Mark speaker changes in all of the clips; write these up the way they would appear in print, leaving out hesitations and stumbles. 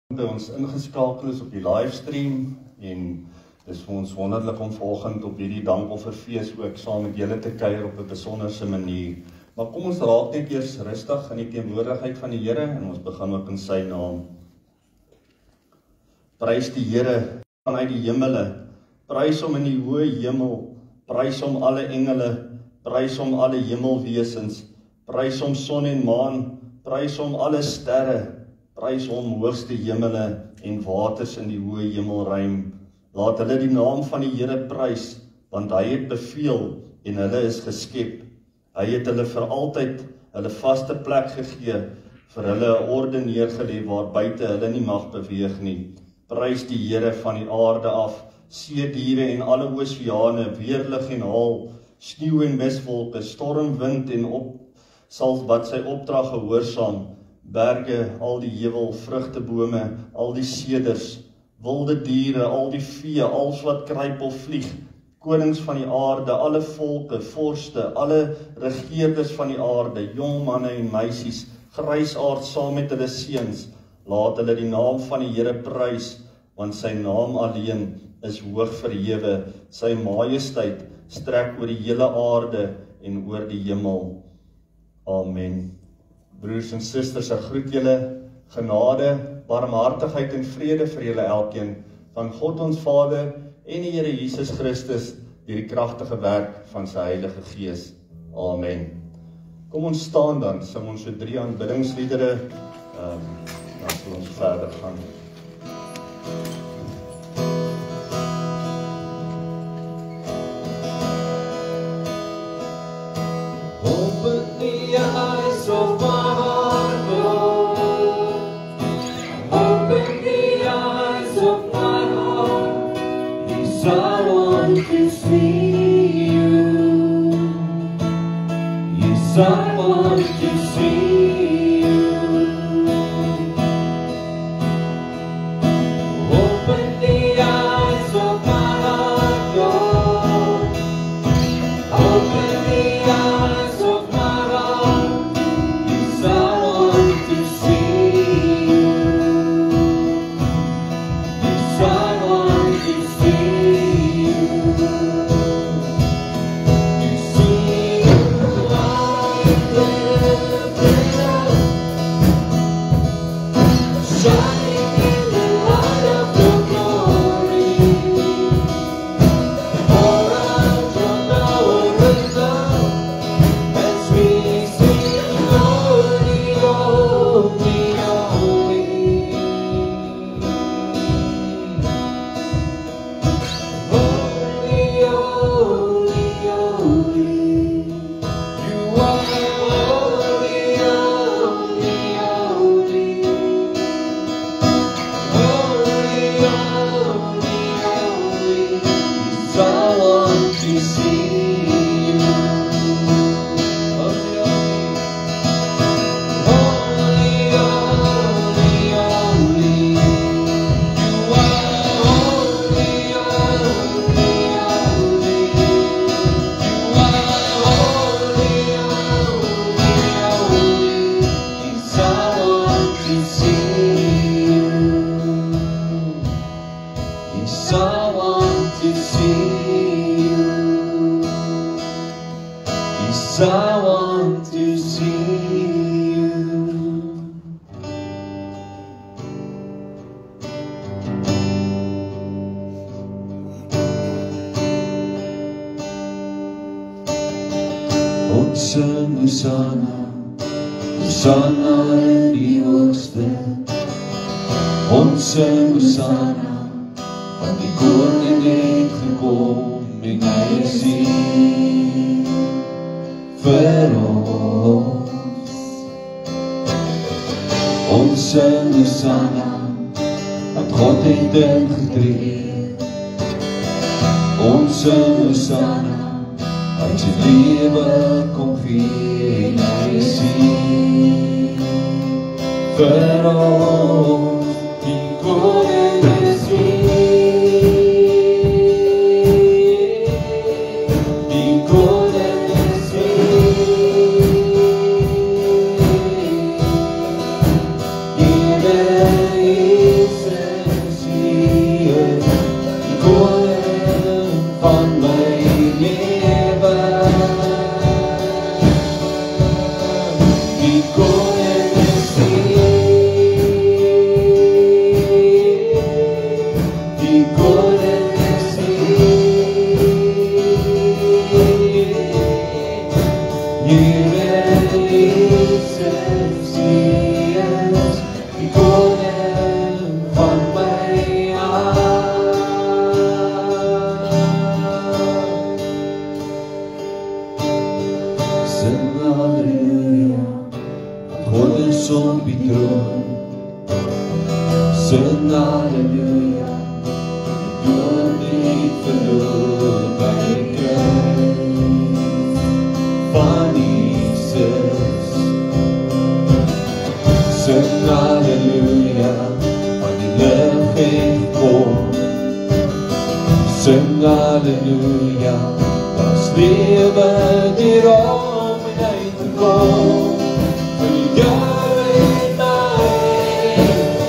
Speaker 1: By ons ingeskakel is op die livestream en dis vir ons wonderlik om vanoggend op hierdie dankofferfees ook saam met julle te kuier op 'n besonderse manier. Maar kom ons raak net eers rustig in die teenwoordigheid van die Here en ons begin ook in sy naam. Prys die Here vanuit die hemele, prys hom in die hoë hemel, prys hom alle engele, prys hom alle hemelwesens, prys hom son en maan, prys hom alle sterre, prys hom hoogste hemele en waters in die hoë hemelruim. Laat hulle die naam van die Here prys, want hy het beveel en hulle is geskep. Hy het hulle vir altyd hulle vaste plek gegee, vir hulle 'n orde neergelê waar buite hulle nie mag beweeg nie. Prys die Here van die aarde af, see diere en alle oseane, weerlig en haal, sneeu en miswolke, storm, wind en sal wat sy opdrag gehoorsaam, berge, al die heuwel, vrugtebome, al die seders, wilde diere, al die vee, alles wat kruip of vlieg, konings van die aarde, alle volke, vorste, alle regeerders van die aarde, jong manne en meisies, grysaard saam met hulle seuns, laat hulle die naam van die Here prys, want sy naam alleen is hoog verhewe, sy majesteit strek oor die hele aarde en oor die hemel. Amen. Broers en susters, ek groet julle, genade, barmhartigheid en vrede vir julle elkeen, van God ons Vader en die Here Jesus Christus, deur die kragtige werk van sy Heilige Gees. Amen. Kom ons staan dan, sing ons so 3 aanbiddingsliedere, dan sal ons verder gaan.
Speaker 2: Open the eyes of my heart, Lord. Open the eyes of my heart. Yes, I want to see you. Yes, I want to see you. Open the eyes of my heart, Lord. Open the eyes of my heart. Yes, I want to see you. Yes, I want to see you. To see you like shining in the light of your glory. Pour out your power as we sing, holy, holy, holy. Holy, holy, holy. You are holy, holy, holy. Holy, holy, holy. Yes, I want to see you. Holy, holy, holy, holy. You are holy, holy, holy. You are holy, holy, holy. Yes, I want to see you. Yes, I want to see you. Yes, I want to see you. Ons sing Hosanna, Hosanna in die hoogste. Ons sing Hosanna, want die koning het gekom en hy is hier vir ons. Ons sing Hosanna, want God het ingetree. Ons sing Hosanna, hy sy lewe kom gee en hy is hier vir ons. Die koning is hier. Die koning is hier. Here Sing halleluja, du har blivit förlorat by grace van Jesus. Sing halleluja, van die lig het kom. Sing halleluja, das lewe hierom en uit te kom. Vir die jare en my,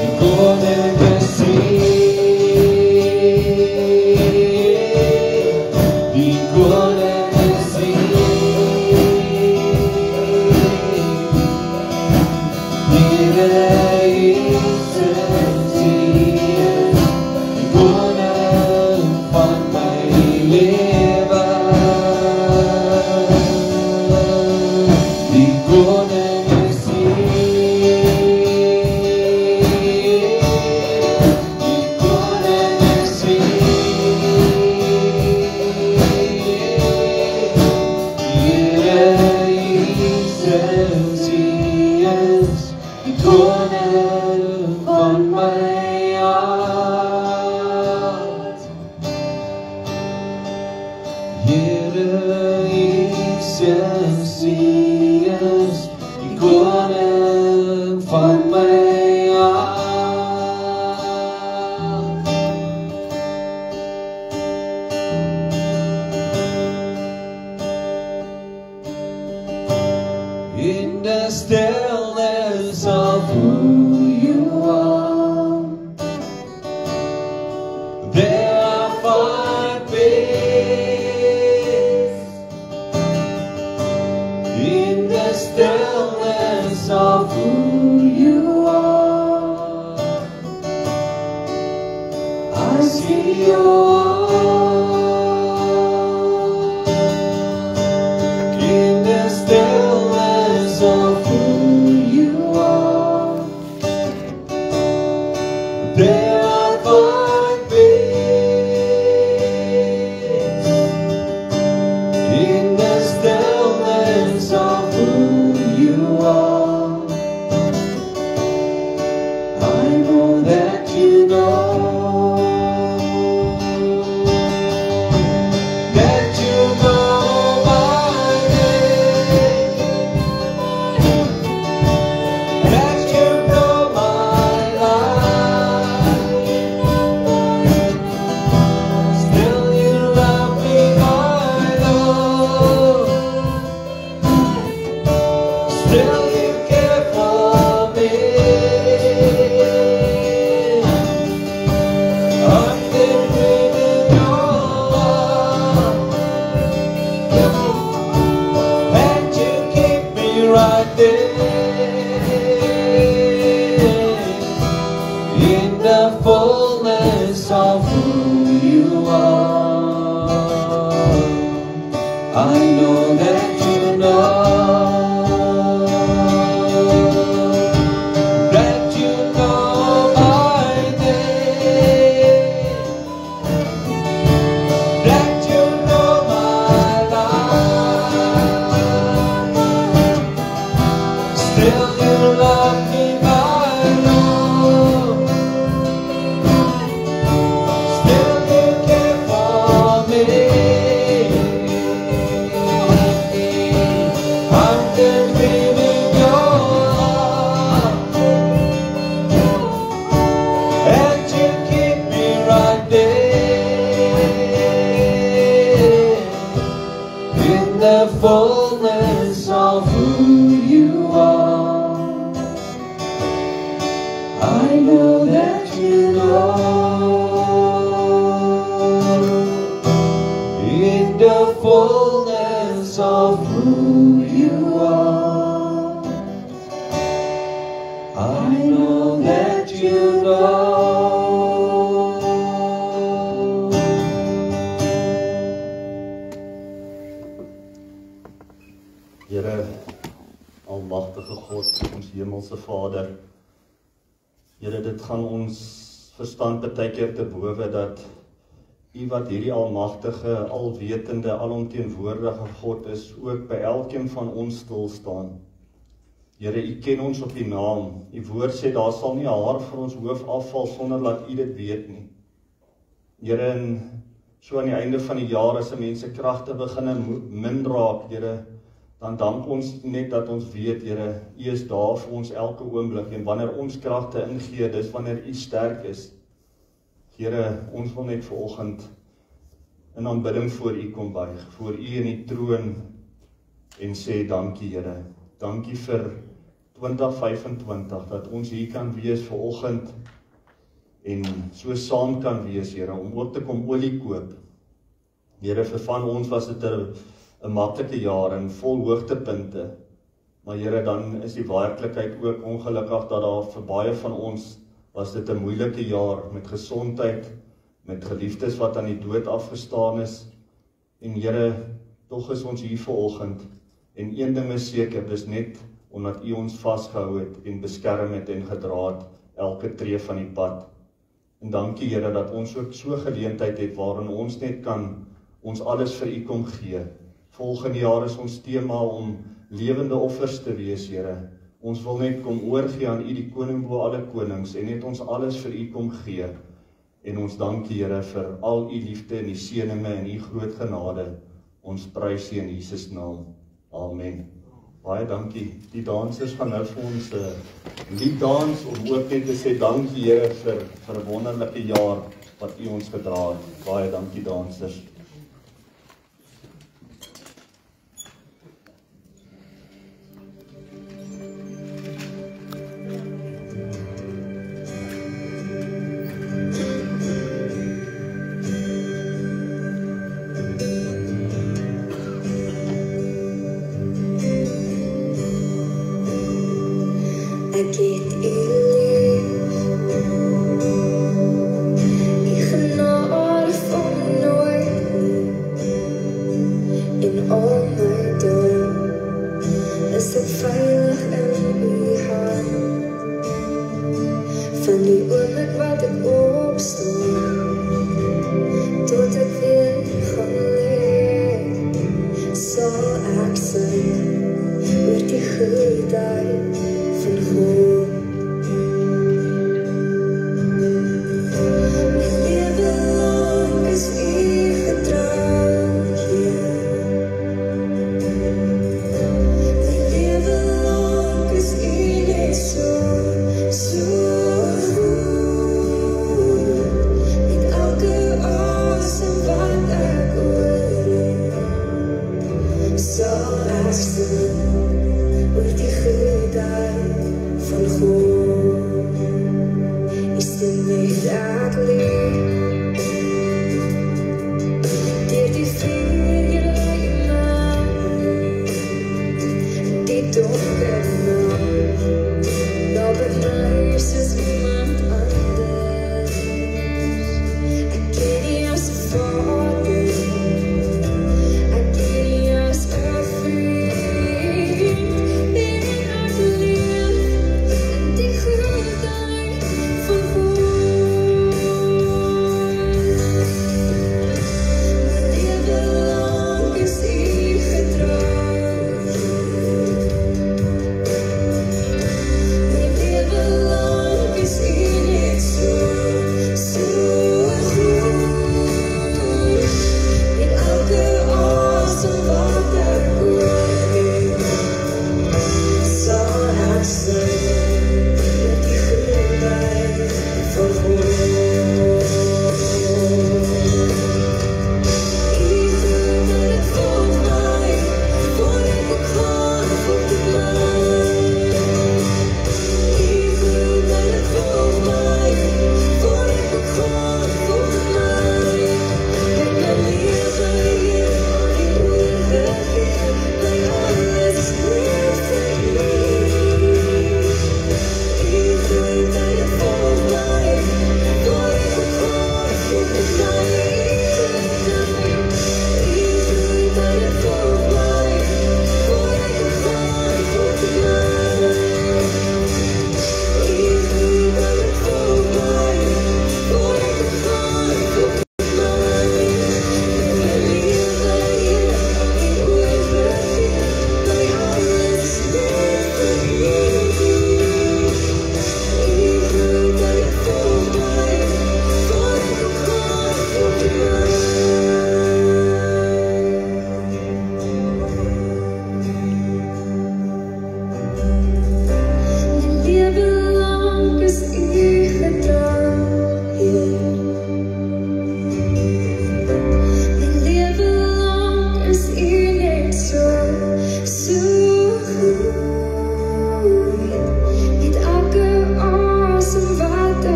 Speaker 2: die koning gesien, die koning gesien. Here Jesus, die koning van my lewe, die koning is hier, die koning is hier, Here Jesus, die koning van my hart. Here Jesus, die koning van my hart. In the stillness of who you are, there I find peace. In the stillness of who you are, I see your heart. In the stillness of who you are, there I find peace. In the stillness of who you are, I know that you know, that you know my name, that you know my life. Still you love me, my Lord. Still you care for me. I'm living in your love, and you keep me right there in the fullness of who you are. I know that you know, that you know my name, that you know my life. Still you love me, my Lord. Still you care for me. I'm living in your love, and you keep me right there in the fullness of who you are. I know that you know, in the fullness of who you are. I know that you know.
Speaker 1: Here, almagtige God, ons hemelse Vader. Here, dit gaan ons verstand partykeer te bowe dat U wat hierdie almagtige, alwetende, alomteenwoordige God is, ook by elkeen van ons stil staan. Here, U ken ons op U naam. U woord sê, daar sal nie 'n haar vir ons hoof afval sonder dat U dit weet nie. Here, en so aan die einde van die jaar, as mense kragte begin min raak, Here, dan dank ons net dat ons weet, Here, U is daar vir ons elke oomblik, en wanneer ons kragte ingee, dis wanneer U sterk is. Here, ons wil net vanoggend in aanbidding voor U kom buig, voor U in die troon, en sê dankie, Here. Dankie vir 2025, dat ons hier kan wees vanoggend, en so saam kan wees, Here, om ook te kom olie koop. Here, vir van ons was dit 'n maklike jaar en vol hoogtepunte, maar Here, dan is die werklikheid ook ongelukkig dat daar vir baie van ons was dit 'n moeilike jaar met gesondheid, met geliefdes wat aan die dood afgestaan is, en Here, tog is ons hier vanoggend, en een ding is seker, dis net omdat U ons vasgehou het en beskerm het en gedra het elke tree van die pad. En dankie, Here, dat ons ook so geleentheid het waarin ons net kan ons alles vir U kom gee. Volgende jaar is ons tema om lewende offers te wees, Here. Ons wil net kom oorgee aan U, die koning bo alle konings, en net ons alles vir U kom gee. En ons dankie, Here, vir al U liefde en die seëninge en U groot genade. Ons prys U in Jesus naam. Amen. Baie dankie. Die dansers gaan nou vir ons 'n lied dans om ook net te sê dankie, Here, vir 'n wonderlike jaar wat U ons gedra het. Baie dankie, dansers.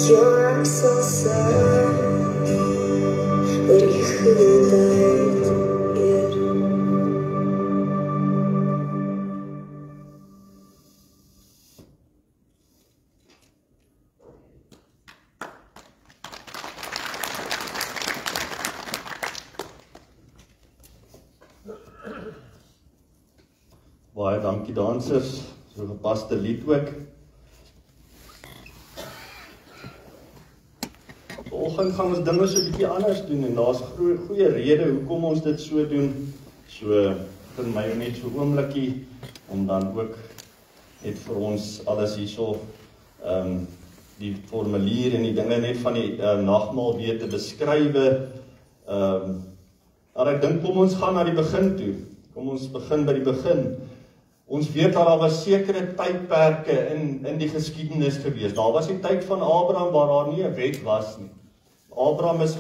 Speaker 3: your axelsar oor die goedheid, Heer.
Speaker 1: Baie dankie dansers, so gepaste lied ook. Vanoggend gaan ons dinge so 'n bietjie anders doen en daar's goeie rede hoekom ons dit so doen. So vir my net so 'n oombliekie om dan ook net vir ons alles hierso die formulier en die dinge net van die nagmaal weer te beskrywe. Maar ek dink kom ons gaan na die begin toe. Kom ons begin by die begin. Ons weet dat daar was sekere tydperke in die geskiedenis gewees. Daar was die tyd van Abraham waar daar nie 'n wet was nie. Abraham is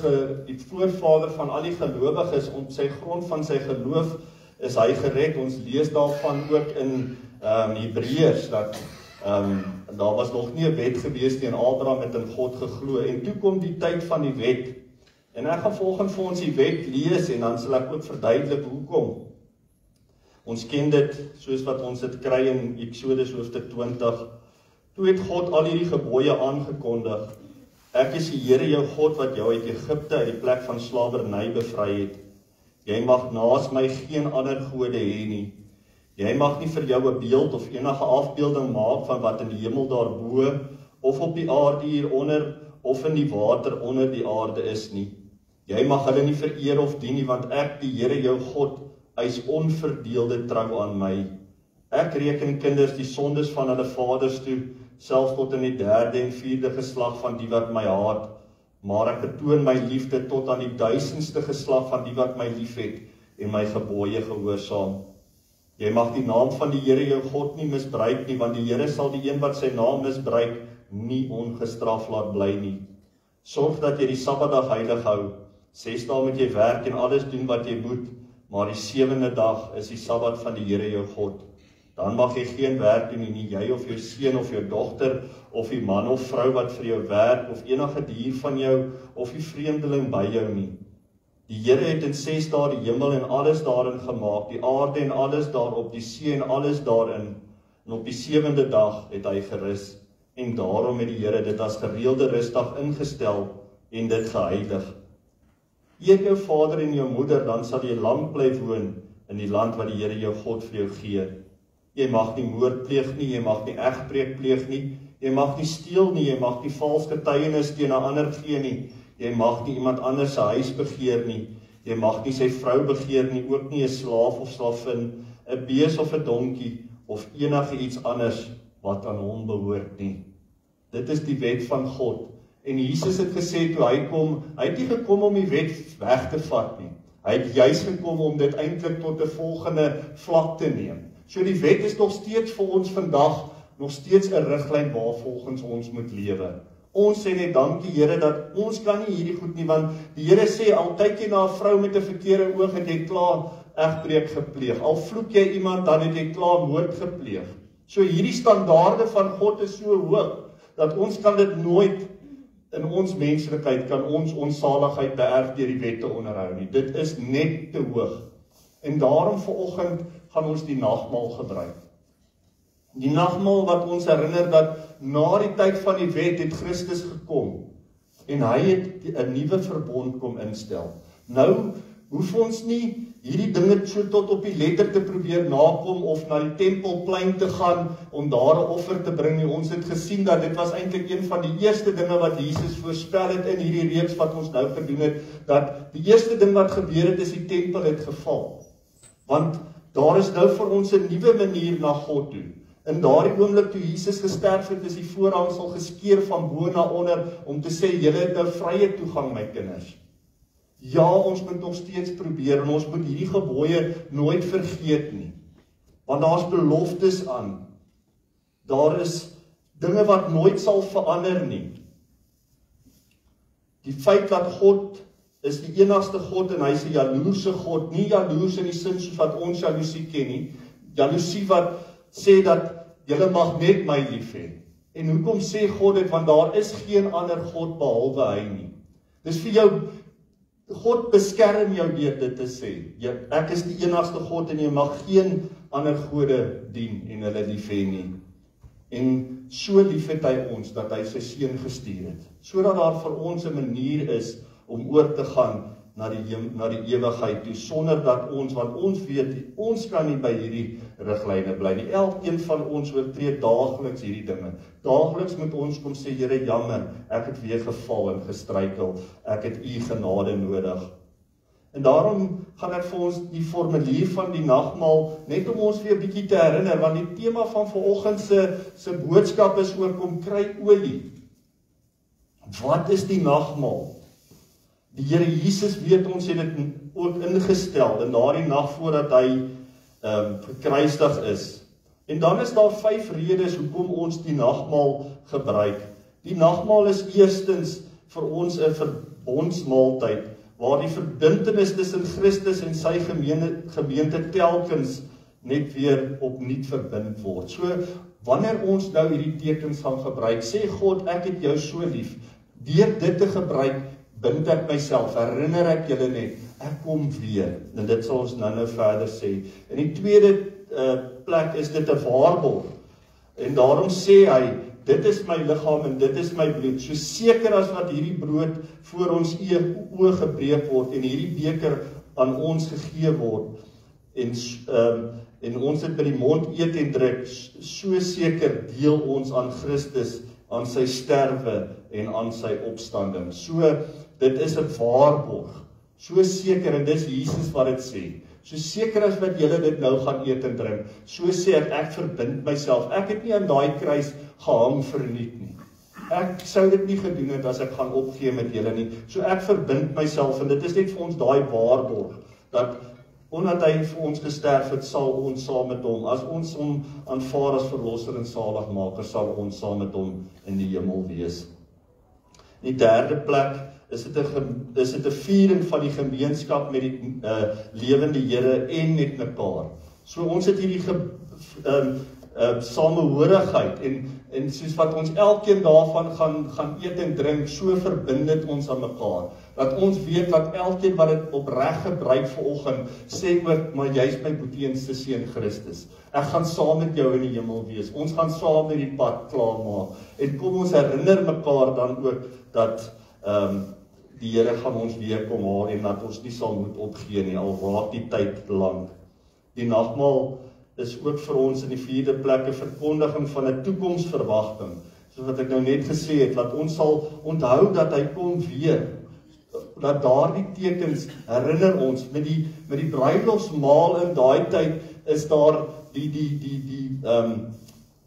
Speaker 1: die voorvader van al die gelowiges. Op sy grond van sy geloof is hy gered. Ons lees daarvan ook in Hebreërs dat daar was nog nie 'n wet gewees nie en Abraham het in God geglo. En toe kom die tyd van die wet. En ek gaan volgens vir ons die wet lees en dan sal ek ook verduidelik hoekom. Ons ken dit soos wat ons dit kry in Eksodus hoofstuk 20. Toe het God al hierdie gebooie aangekondig. Ek is die Here jou God wat jou uit Egipte uit die plek van slawerny bevry het. Jy mag naas my geen ander gode hê nie. Jy mag nie vir jou 'n beeld of enige afbeelding maak van wat in die hemel daarbo of op die aarde hieronder of in die water onder die aarde is nie. Jy mag hulle nie vereer of dien nie, want ek, die Here jou God, hy's onverdeelde trou aan my. Ek reken kinders die sondes van hulle vaders toe, selfs tot in die 3de en 4de geslag van die wat my haat, maar ek betoon my liefde tot aan die 1000ste geslag van die wat my liefhet en my gebooie gehoorsaam. Jy mag die naam van die Here jou God nie misbruik nie, want die Here sal die een wat sy naam misbruik nie ongestraf laat bly nie. Sorg dat jy die Sabbatdag heilig hou. 6 dae moet jy werk en alles doen wat jy moet, maar die 7de dag is die Sabbat van die Here jou God. Dan mag jy geen werk doen nie, jy of jou seun of jou dogter, of die man of vrou wat vir jou werk, of enige dier van jou, of die vreemdeling by jou nie. Die Here het in 6 dae die hemel en alles daarin gemaak, die aarde en alles daarop, die see en alles daarin, en op die 7de dag het hy gerus, en daarom het die Here dit as gereelde rusdag ingestel, en dit geheilig. Eer jou vader en jou moeder, dan sal jy lank bly woon, in die land wat die Here jou God vir jou gee. Jy mag nie moord pleeg nie, jy mag nie egbreek pleeg nie, jy mag nie steel nie, jy mag nie vals getuienis teen 'n ander gee nie, jy mag nie iemand anders se huis begeer nie, jy mag nie sy vrou begeer nie, ook nie 'n slaaf of slavin, 'n bees of 'n donkie, of enige iets anders wat aan hom behoort nie. Dit is die wet van God. En Jesus het gesê toe hy kom, hy het nie gekom om die wet weg te vat nie. Hy het juis gekom om dit eintlik tot 'n volgende vlak te neem. So die wet is nog steeds vir ons vandag, nog steeds 'n riglyn waarvolgens ons moet lewe. Ons sê net dankie Here dat ons kan nie hierdie goed nie, want die Here sê al kyk jy na 'n vrou met 'n verkeerde oog en jy klaar egbreek gepleeg. Al vloek jy iemand, dan het jy klaar moord gepleeg. So hierdie standaarde van God is so hoog dat ons kan dit nooit in ons menslikheid kan ons saligheid beërf deur die wet te onderhou nie. Dit is net te hoog. En daarom vanoggend gaan ons die nagmaal gebruik. Die nagmaal wat ons herinner dat na die tyd van die wet het Christus gekom en hy het 'n nuwe verbond kom instel. Nou hoef ons nie hierdie dinge so tot op die letter te probeer nakom of na die tempelplein te gaan om daar 'n offer te bring nie. Ons het gesien dat dit was eintlik een van die eerste dinge wat Jesus voorspel het in hierdie reeks wat ons nou gedoen het, dat die eerste ding wat gebeur het is die tempel het geval. Want daar is nou vir ons 'n nuwe manier na God toe. In daardie oomblik toe Jesus gesterf het, is die voorhangsel geskeur van bo na onder om te sê, julle het nou vrye toegang, my kinders. Ja, ons moet nog steeds probeer en ons moet hierdie gebooie nooit vergeet nie. Want daar's beloftes aan. Daar is dinge wat nooit sal verander nie. Die feit dat God is die enigste God en hy is 'n jaloerse God, nie jaloers in die sin soos wat ons jaloesie ken nie. Jaloesie wat sê dat julle mag net my lief hê En hoekom sê God dit? Want daar is geen ander God behalwe hy nie. Dis vir jou, God beskerm jou deur dit te sê. Ek is die enigste God en jy mag geen ander gode dien en hulle lief hê nie. En so lief het hy ons, dat hy sy seun gestuur het, sodat daar vir ons 'n manier is om oor te gaan na die ewigheid toe, sonder dat want ons weet, ons kan nie by hierdie riglyne bly nie. Elkeen van ons oortree daagliks hierdie dinge. Daagliks moet ons kom sê, Here, jammer, ek het weer geval en gestruikel, ek het u genade nodig. En daarom gaan ek vir ons die formulier van die nagmaal, net om ons weer 'n bietjie te herinner, want die tema van vanoggend se boodskap is oor kom kry olie. Wat is die nagmaal? Die Here Jesus weet ons het dit ook ingestel in daardie nag voordat hy gekruisig is. En dan is daar 5 redes hoekom ons die nagmaal gebruik. Die nagmaal is eerstens vir ons 'n verbondsmaaltyd, waar die verbintenis tussen Christus en sy gemeente telkens net weer opnuut verbind word. So, wanneer ons nou hierdie tekens gaan gebruik, sê God, ek het jou so lief. Deur dit te gebruik, bind ek myself, herinner ek julle net, ek kom weer. En dit sal ons nou verder sê. In die tweede plek is dit 'n waarborg. En daarom sê hy, dit is my liggaam en dit is my bloed. So seker as wat hierdie brood voor ons oë gebreek word en hierdie beker aan ons gegee word en ons dit by die mond eet en drink, so seker deel ons aan Christus, aan sy sterwe en aan sy opstanding. So dit is 'n waarborg. So seker, en dis Jesus wat dit sê. So seker as wat julle dit nou gaan eet en drink, so sê ek verbind myself. Ek het nie aan daai kruis gehang verniet nie. Ek sou dit nie gedoen het as ek gaan opgee met julle nie. So ek verbind myself, en dit is net vir ons daai waarborg, dat omdat hy vir ons gesterf het, sal ons saam met hom, as ons hom aanvaar as verlosser en saligmaker, sal ons saam met hom in die hemel wees. In die derde plek is dit 'n viering van die gemeenskap met die lewende Here en met mekaar. So ons het hierdie samehorigheid en soos wat ons elkeen daarvan gaan eet en drink, so verbind dit ons aan mekaar. Dat ons weet dat elkeen wat dit opreg gebruik vanoggend, sê ook, maar jy is my boeteenste seun Christus. Ek gaan saam met jou in die hemel wees. Ons gaan saam met die pad klaarmaak. En kom ons herinner mekaar dan ook dat die Here gaan ons weer kom haal en dat ons nie sal moet opgee nie, al raak die tyd lank. Die nagmaal is ook vir ons in die vierde plek 'n verkondiging van 'n toekomsverwagting. Soos wat ek nou net gesê het, dat ons sal onthou dat hy kom weer. Dat daardie tekens herinner ons met die bruilofsmaal in daai tyd is daar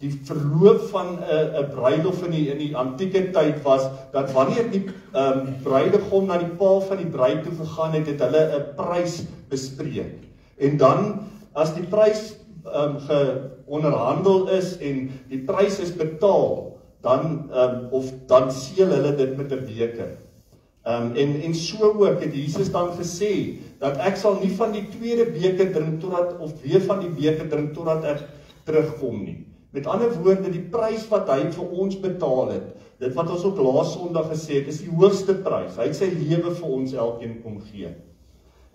Speaker 1: die verloop van 'n bruilof in die antieke tyd was dat wanneer die bruidegom na die pa van die bruid toe gegaan het, het hulle 'n prys bespreek. En dan as die prys geonderhandel is en die prys is betaal, dan seël hulle dit met 'n beker. En so ook het Jesus dan gesê dat ek sal nie van die tweede beker drink weer van die beker drink totdat ek terugkom nie. Met ander woorde, die prys wat hy vir ons betaal het, dit wat ons ook laas Sondag gesê het, is die hoogste prys. Hy het sy lewe vir ons elkeen kom gee.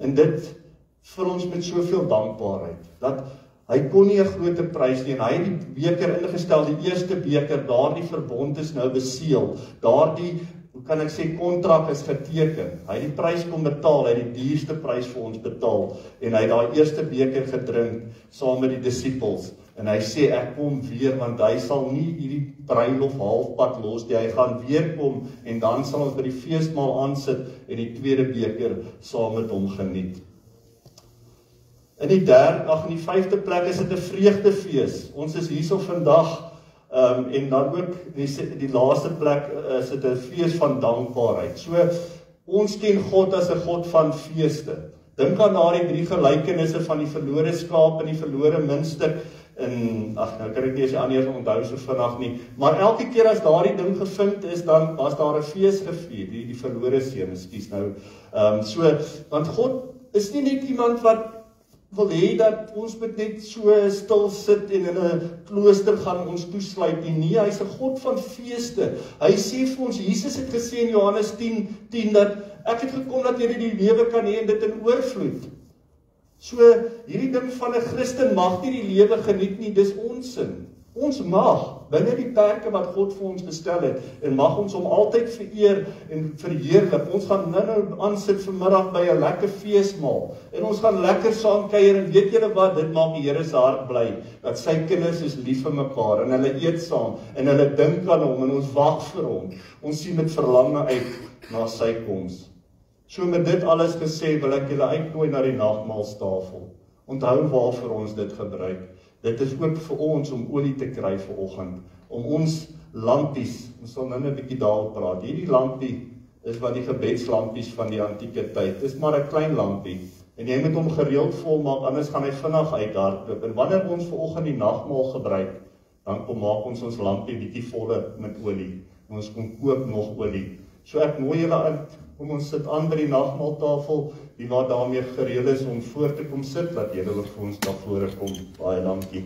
Speaker 1: En dit vir ons met soveel dankbaarheid, dat hy kon nie 'n groter prys nie, en hy het die beker ingestel, die eerste beker, daardie verbond is nou beseël, daardie, hoe kan ek sê, kontrak is geteken, hy het die prys kom betaal, hy het die duurste prys vir ons betaal, en hy het daai eerste beker gedrink, saam met die disippels, en hy sê, ek kom weer, want hy sal nie hierdie bruilof halfpad los nie, hy gaan weer kom, en dan sal ons by die feesmaal aansit, en die tweede beker saam met hom geniet. In die vyfde plek is dit 'n vreugdefees. Ons is hierso vandag, en dan ook die laaste plek is dit 'n fees van dankbaarheid. So, ons ken God as 'n God van feeste. Dink aan daardie 3 gelykenisse van die verlore skaap en die verlore muntstuk, en nou kan ek nie as die ander onthou so vinnig nie, maar elke keer as daardie ding gevind is, dan was daar 'n fees gevier, die verlore seun, ekskuus nou. Want God is nie net iemand wat wil hê dat ons moet net so stil sit en in 'n klooster gaan ons toesluit nie. Nee, hy's 'n God van feeste. Hy sê vir ons, Jesus het gesê in Johannes 10:10 dat ek het gekom dat julle die lewe kan hê en dit in oorvloed. So hierdie ding van 'n Christen mag nie die lewe geniet nie, dis onsin. Ons mag binne die perke wat God vir ons gestel het en mag ons hom altyd vereer en verheerlik. Ons gaan nou aansit vanmiddag by 'n lekker feesmaal en ons gaan lekker saam kuier en weet julle wat, dit maak die Here se hart bly dat sy kinders is lief vir mekaar en hulle eet saam en hulle dink aan hom en ons wag vir hom. Ons sien met verlange uit na sy koms. So met dit alles gesê wil ek julle uitnooi na die nagmaalstafel. Onthou waarvoor ons dit gebruik. Dit is ook vir ons om olie te kry vir oggend, om ons lampies, ons sal nou 'n bietjie daaroor praat. Hierdie lampie is wat die gebedslampies van die antieke tyd. Dis maar 'n klein lampie en jy moet hom gereeld volmaak, anders gaan hy vinnig uithardloop. En wanneer ons vir oggend die nagmaal gebruik, dan kom maak ons lampie bietjie voller met olie. En ons kom koop nog olie. So ek nooi julle uit om ons sit aan by die nagmaaltafel, die wat daarmee gereed is om voor te kom sit, dat julle ook vir ons daar vore kom. Baie dankie.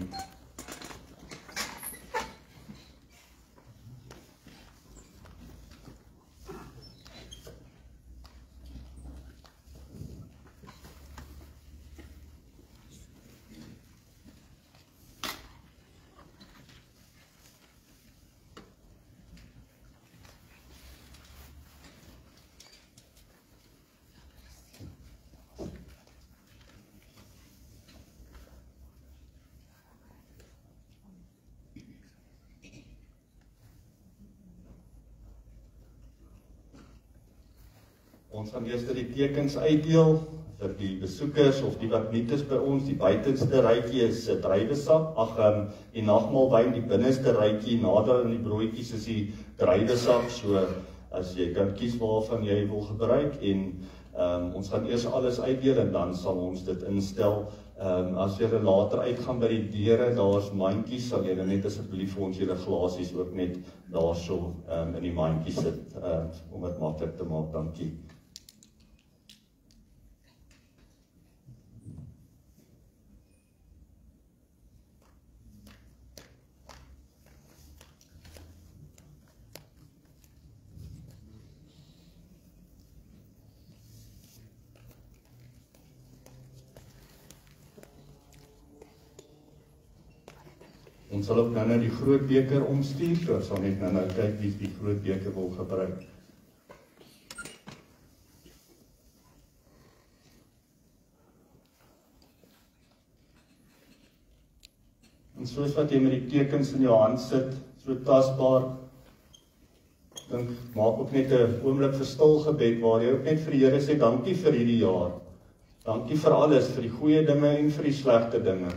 Speaker 1: Ons gaan eers die tekens uitdeel vir die besoekers of die wat nuut is by ons. Die buitenste rytjie is druiwesap. Die nagmaalwyn, die binneste rytjie nader in die broodjies is die druiwesap. So as jy kan kies waarvan jy wil gebruik en ons gaan eers alles uitdeel en dan sal ons dit instel. As jy later uitgaan by die deure, daar's mandjies, sal jy net asseblief vir ons julle glasies ook net daarso in die mandjies sit om dit maklik te maak. Dankie. Ons sal ook nou die groot beker omstuur, so ons sal net nou kyk wie die groot beker wil gebruik. En soos wat jy met die tekens in jou hand sit, so tasbaar, dink, maak ook net 'n oomblik vir stil gebed, waar jy ook net vir die Here sê, dankie vir hierdie jaar. Dankie vir alles, vir die goeie dinge en vir die slegte dinge.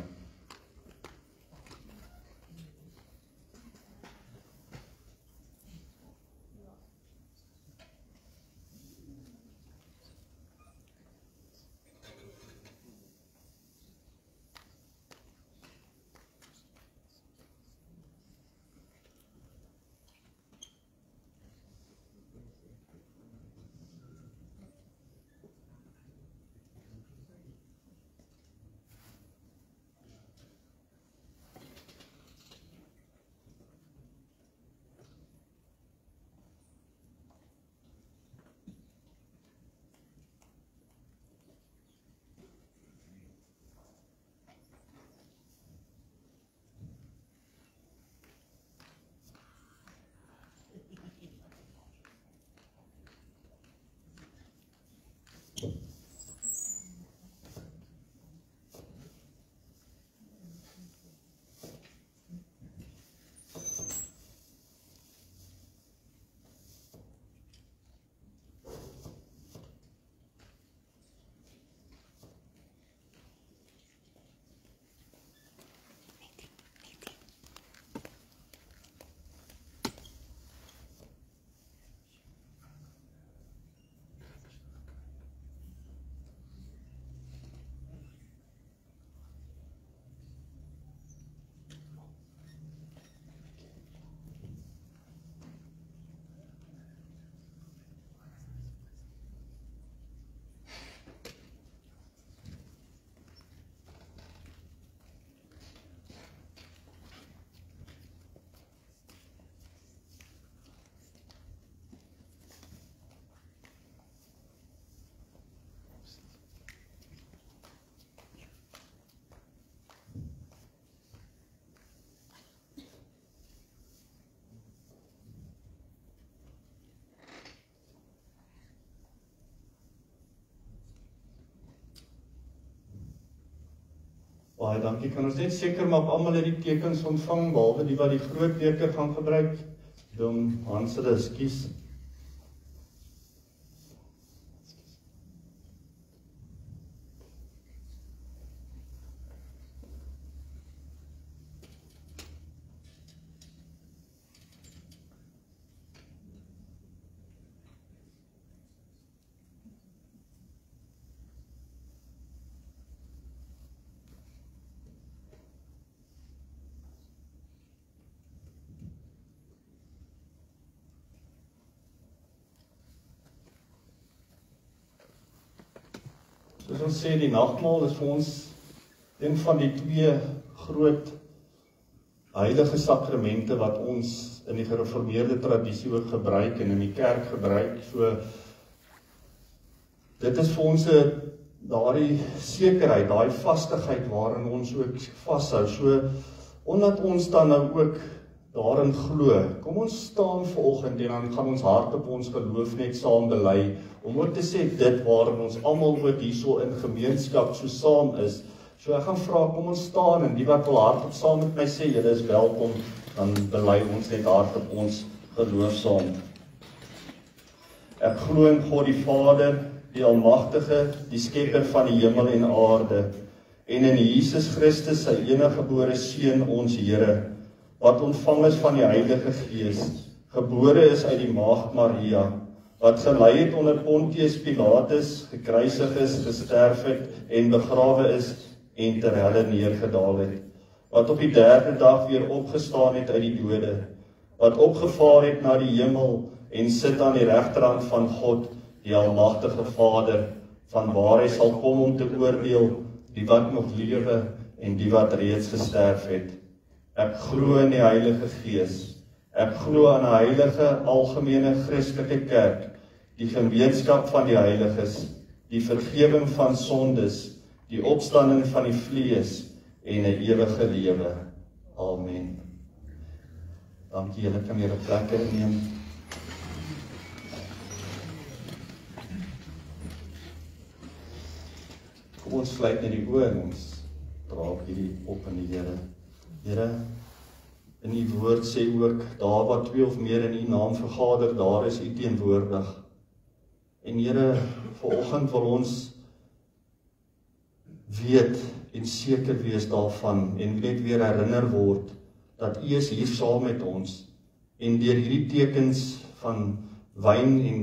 Speaker 1: Baie dankie, kan ons net seker maak, almal het die tekens ontvang, behalwe die wat die groot beker gaan gebruik. Dom, Hans, hulle, ekskuus. Soos ons sê, die nagmaal is vir ons een van die twee groot heilige sakramente wat ons in die gereformeerde tradisie ook gebruik en in die kerk gebruik. So, dit is vir ons daardie sekerheid, daai vastigheid waarin ons ook vashou. So, omdat ons dan nou ook daarin glo, kom ons staan vanoggend en dan gaan ons hart op ons geloof net saam bely, om ook te sê dit waarin ons almal ook hierso in gemeenskap so saam is. So ek gaan vra, kom ons staan en die wat wil hardop saam met my sê, julle is welkom, dan bely ons net hardop ons geloof saam. Ek glo in God die Vader, die Almagtige, die Skepper van die hemel en aarde, en in Jesus Christus, sy enige gebore Seun, ons Here, wat ontvang is van die Heilige Gees, gebore is uit die Maagd Maria, wat gelei het onder Pontius Pilatus, gekruisig is, gesterf het en begrawe is en ter helle neergedaal het, wat op die 3de dag weer opgestaan het uit die dode, wat opgevaar het na die hemel en sit aan die regterhand van God, die Almagtige Vader, van waar hy sal kom om te oordeel die wat nog lewe en die wat reeds gesterf het. Ek glo in die Heilige Gees. Ek glo aan 'n heilige, algemene Christelike kerk, die gemeenskap van die heiliges, die vergewing van sondes, die opstanding van die vlees en 'n ewige lewe. Amen. Dankie, julle kan julle plekke inneem. Kom ons sluit net die oë en ons draag hierdie op in die Here. Here, in die woord sê ook, daar waar 2 of meer in u naam vergader, daar is u teenwoordig. En Here, vanoggend wil ons weet en seker wees daarvan, en net weer herinner word, dat u is hier saam met ons, en deur hierdie tekens van wyn en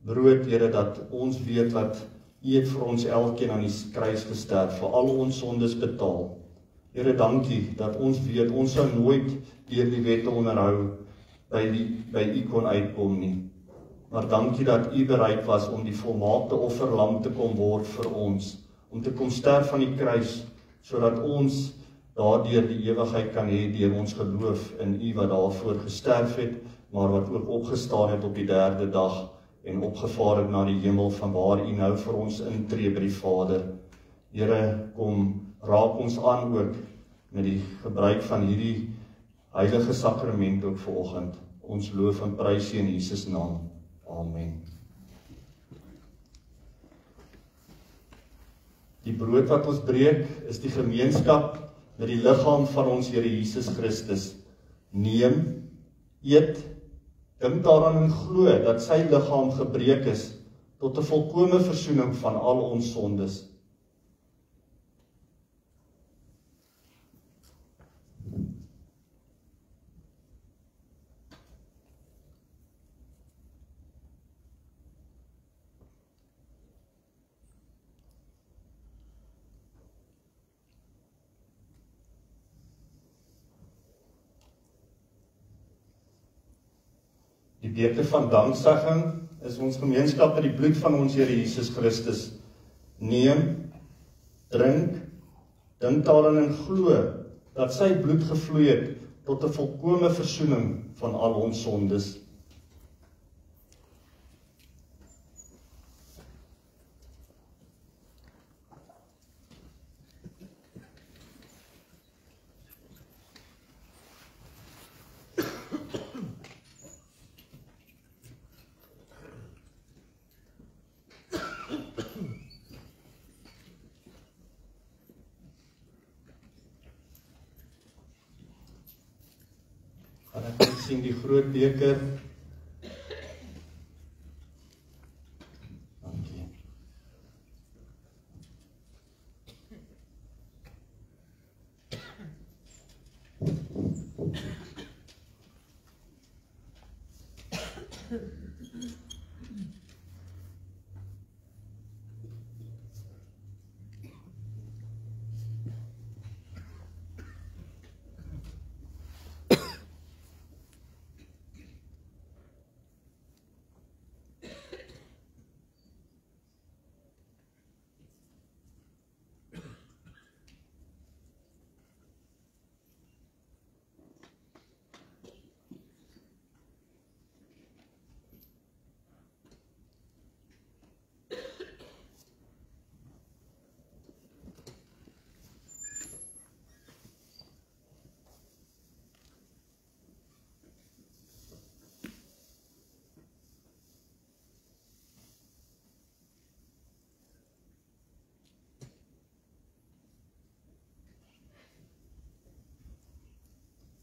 Speaker 1: brood, Here, dat ons weet wat u het vir ons elkeen aan die kruis gesterf, vir al ons sondes betaal. Here, dankie dat ons weet, ons sou nooit deur die wette onderhou by u kon uitkom nie. Maar dankie dat u bereid was om die volmaakte offerlam te kom word vir ons, om te kom sterf aan die kruis, sodat ons daardeur die ewigheid kan hê deur ons geloof in u wat daarvoor gesterf het, maar wat ook opgestaan het op die 3de dag en opgevaar het na die hemel, van waar u nou vir ons intree by die Vader. Here, kom raak ons aan ook met die gebruik van hierdie heilige sakrament ook vanoggend. Ons loof en prys U in Jesus naam. Amen. Die brood wat ons breek is die gemeenskap met die liggaam van ons Here Jesus Christus. Neem, eet, dink daaraan en glo dat sy liggaam gebreek is tot 'n volkome versoening van al ons sondes. Die beker van danksegging is ons gemeenskap met die bloed van ons Here Jesus Christus. Neem, drink, dink daaraan en glo dat sy bloed gevloei het tot 'n volkome versoening van al ons sondes. sien die groot beker. Dankie.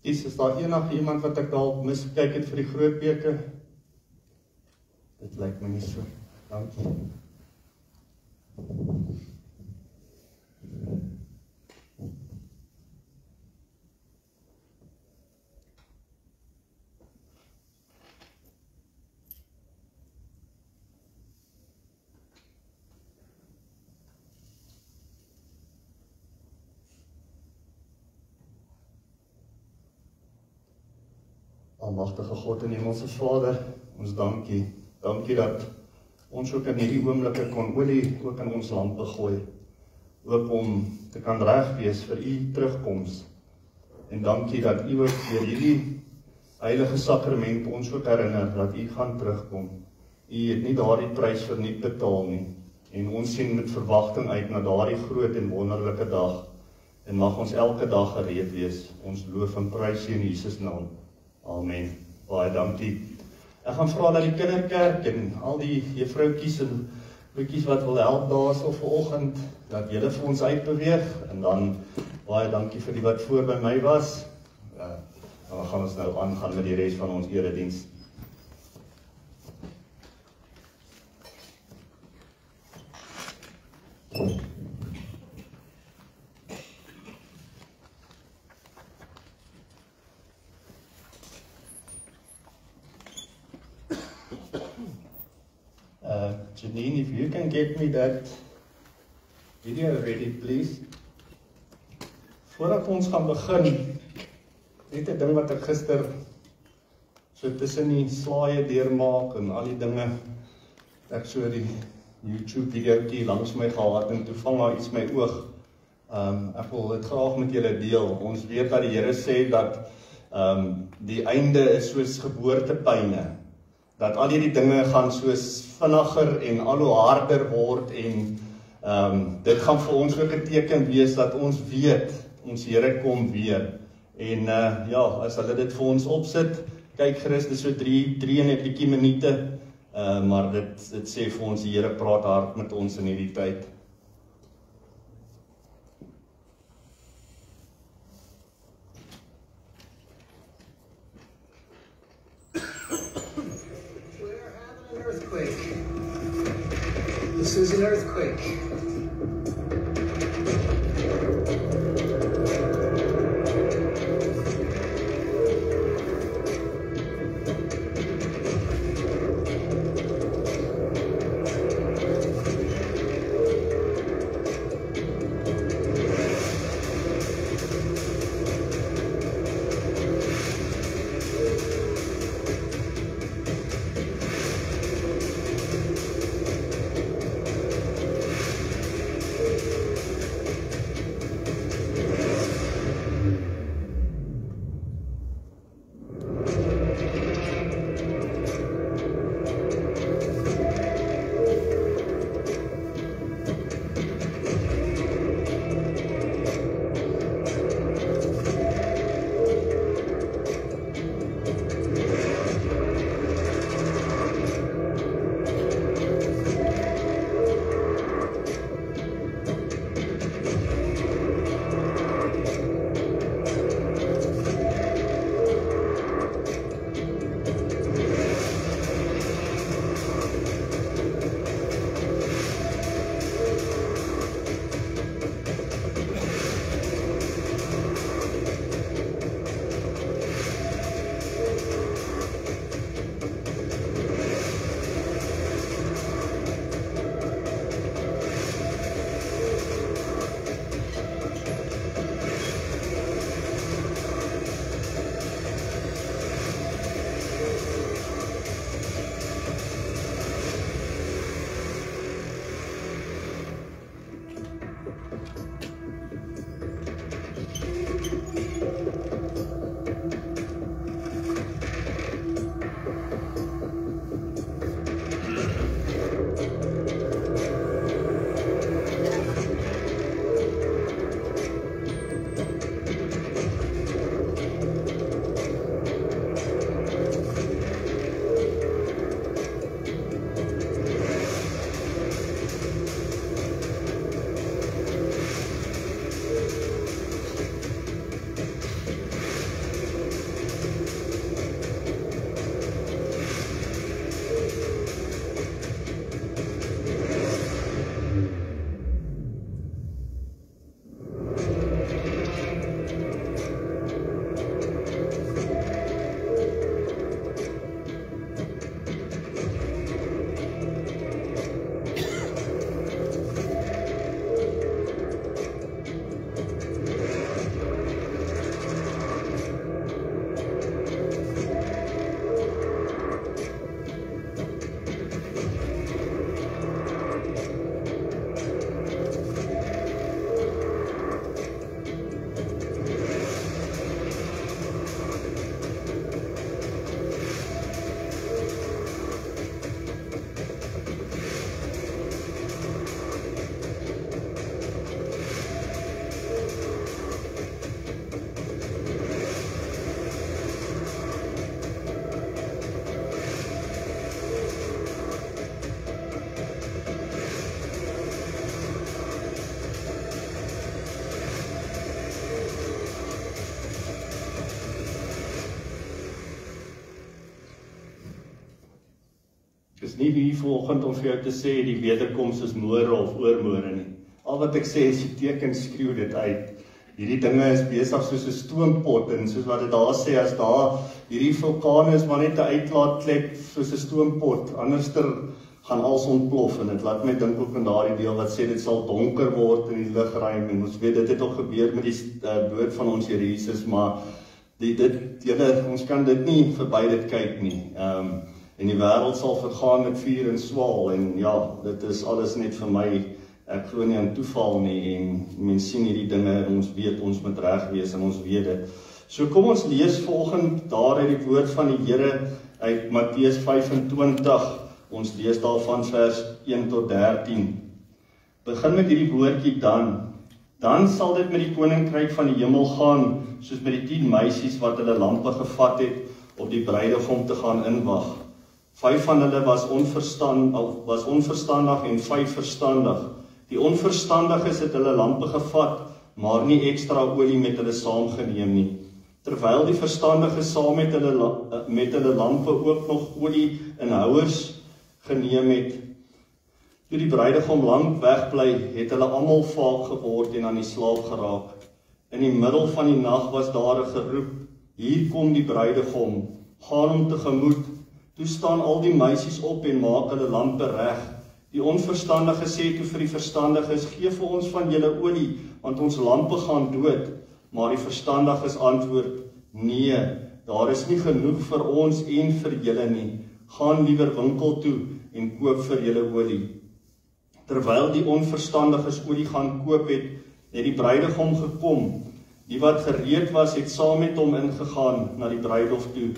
Speaker 1: Is daar enig iemand wat ek dalk miskyk het vir die groot beker? Dit lyk my nie so. Dankie. Almagtige God en Hemelse Vader, ons dankie. Dankie dat ons ook in hierdie oomblikke kon olie ook in ons lampe gooi. Ook om te kan reg wees vir U terugkoms. En dankie dat U ook deur hierdie heilige sakrament ons ook herinner dat U gaan terugkom. U het nie daardie prys verniet betaal nie. En ons sien met verwagting uit na daardie groot en wonderlike dag. En mag ons elke dag gereed wees. Ons loof en prys U in Jesus naam. Amen. Baie dankie. Ek gaan vra dat die kinderkerk en al die juffroukies en broekies wat wil help daar so vanoggend, dat julle vir ons uitbeweeg, en dan baie dankie vir die wat voor by my was. Dan gaan ons nou aangaan met die res van ons erediens. Janine, if you can get me that video ready, please. Voordat ons gaan begin, net 'n ding wat ek gister so tussen die slaaie deurmaak en al die dinge, ek so die YouTube videoetjie langs my gehad en toe vang daar iets my oog. Ek wil dit graag met julle deel. Ons weet dat die Here sê dat die einde is soos geboortepyne. Dat al hierdie dinge gaan soos vinniger en al hoe harder word en dit gaan vir ons ook 'n teken wees dat ons weet, ons Here kom weer. En ja, as hulle dit vir ons opsit, kyk gerus, dis so 3 en 'n bietjie minute, maar dit sê vir ons, die Here praat hard met ons in hierdie tyd.
Speaker 4: This is an earthquake.
Speaker 1: Ek is nie hier vanoggend om vir jou te sê die wederkoms is môre of oormôre nie. Al wat ek sê is die teken skreeu dit uit. Hierdie dinge is besig soos 'n stoompot en soos wat dit daar sê, as daar hierdie vulkane is maar net 'n uitlaatklep soos 'n stoompot, anderster gaan alles ontplof en dit laat my dink ook in daardie deel wat sê dit sal donker word in die lugruim en ons weet dit het ook gebeur met die dood van ons Here Jesus, maar ons kan dit nie verby dit kyk nie. En die wêreld sal vergaan met vuur en swaal en ja, dit is alles net vir my. Ek glo nie aan toeval nie en mense sien hierdie dinge en ons weet ons moet reg wees en ons weet dit. So kom ons lees vanoggend daar uit die woord van die Here uit Matteus 25. Ons lees daarvan vers 1 tot 13. Begin met hierdie woordjie dan. Dan sal dit met die koninkryk van die hemel gaan soos met die 10 meisies wat hulle lampe gevat het om die bruidegom te gaan inwag. 5 van hulle was onverstandig en 5 verstandig. Die onverstandiges het hulle lampe gevat, maar nie ekstra olie met hulle saamgeneem nie. Terwyl die verstandiges saam met hulle lampe ook nog olie in houers geneem het. Toe die bruidegom lank wegbly, het hulle almal vaag geword en aan die slaap geraak. In die middel van die nag was daar 'n geroep: "Hier kom die bruidegom, gaan hom tegemoet." Toe staan al die meisies op en maak hulle lampe reg. Die onverstandige sê toe vir die verstandiges: "Gee vir ons van julle olie, want ons lampe gaan dood." Maar die verstandiges antwoord: "Nee, daar is nie genoeg vir ons en vir julle nie. Gaan liewer winkel toe en koop vir julle olie." Terwyl die onverstandiges olie gaan koop het die bruidegom gekom. Die wat gereed was, het saam met hom ingegaan na die bruilof toe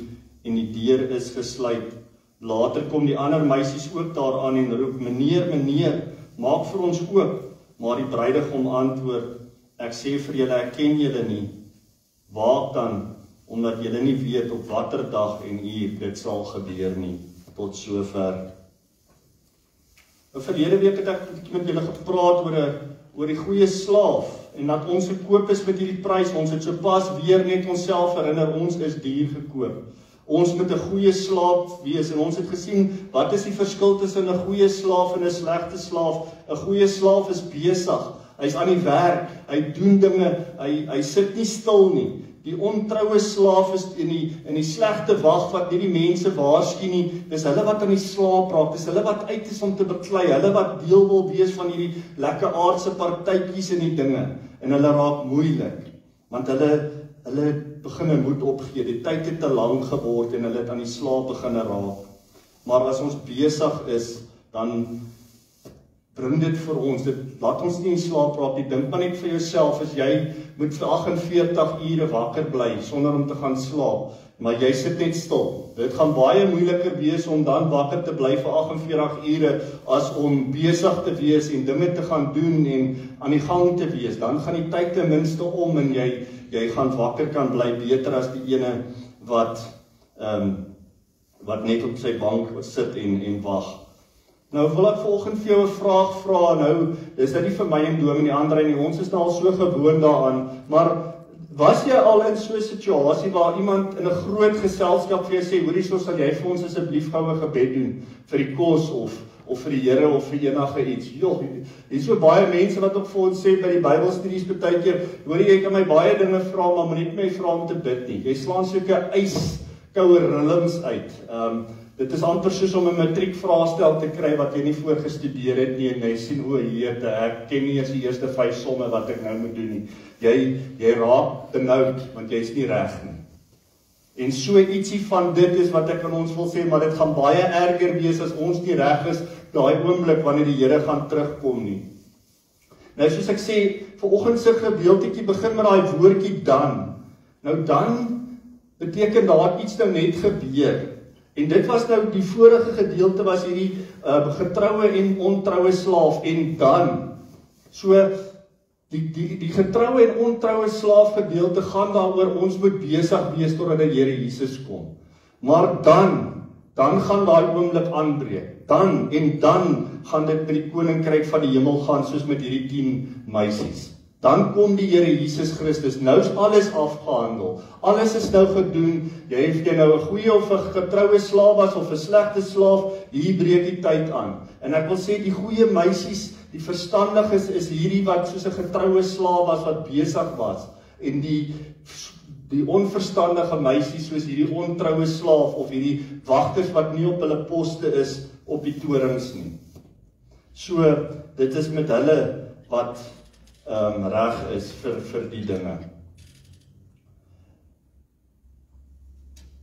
Speaker 1: en die deur is gesluit. Later kom die ander meisies ook daaraan en roep: "Meneer, meneer, maak vir ons oop." Maar die bruidegom antwoord: "Ek sê vir julle, ek ken julle nie. Waak dan, omdat julle nie weet op watter dag en uur dit sal gebeur nie." Tot sover. Verlede week het ek met julle gepraat oor die goeie slaaf en dat ons gekoop is met hierdie prys. Ons het sopas weer net onsself herinner, ons is duur gekoop. Ons moet 'n goeie slaaf wees en ons het gesien wat is die verskil tussen 'n goeie slaaf en 'n slegte slaaf. 'n Goeie slaaf is besig, hy's aan die werk, hy doen dinge, hy sit nie stil nie. Die ontroue slaaf is in die slegte wag wat nie die mense waarsku nie. Dis hulle wat aan die slaap raak, dis hulle wat uit is om te beklei, hulle wat deel wil wees van hierdie lekker aardse partytjies en die dinge. En hulle raak moeilik, want hulle begin moed opgee. Die tyd het te lank geword en hulle het aan die slaap begin raak. Maar as ons besig is, dan bring dit vir ons, laat ons nie in slaap raak nie. Dink maar net vir jouself, as jy moet vir 48 ure wakker bly, sonder om te gaan slaap, maar jy sit net stil. Dit gaan baie moeiliker wees om dan wakker te bly vir 48 ure, as om besig te wees en dinge te gaan doen en aan die gang te wees. Dan gaan die tyd ten minste om en jy gaan wakker kan bly, beter as die ene wat net op sy bank sit en wag. Nou wil ek vanoggend vir jou 'n vraag vra. Nou, dis nie vir my en Dom en die ander nie. Ons is nou al so gewoond daaraan, maar was jy al in so 'n situasie waar iemand in 'n groot geselskap vir jou sê, hoorie, so sal jy vir ons asseblief goue gebed doen vir die kos of vir die Here of vir enige iets. Joh, hier's so baie mense wat ook vir ons sê by die Bybelstudies baie keer, hoorie, jy kan my baie dinge vra, maar moenie my vra om te bid nie. Jy slaan sulke yskoue rillings uit. Dit is amper soos om 'n matriekvraestel te kry wat jy nie voorgestudeer het nie en jy sien, o Heer, ek ken nie eers die eerste 5 somme wat ek nou moet doen nie. Jy raak benoud want jy's nie reg nie. En so ietsie van dit is wat ek aan ons wil sê, maar dit gaan baie erger wees as ons nie reg is daai oomblik wanneer die Here gaan terugkom nie. Nou soos ek sê, vanoggend se gedeeltjie begin met daai woordjie dan. Nou dan beteken daar iets nou net gebeur. En dit was nou die vorige gedeelte was hierdie getroue en ontroue slaaf en dan. So die getroue en ontroue slaaf gedeelte gaan daaroor ons moet besig wees totdat die Here Jesus kom. Maar dan gaan daai oomblik aanbreek. Dan gaan dit met die koninkryk van die hemel gaan soos met hierdie 10 meisies. Dan kom die Here Jesus Christus. Nou is alles afgehandel. Alles is nou gedoen. Jy het jy nou 'n goeie of 'n getroue slaaf was of 'n slegte slaaf, hier breek die tyd aan. En ek wil sê die goeie meisies, die verstandiges is hierdie wat soos 'n getroue slaaf was wat besig was. En die onverstandige meisies soos hierdie ontroue slaaf of hierdie wagters wat nie op hulle poste is op die torings nie. So dit is met hulle wat reg is vir die dinge.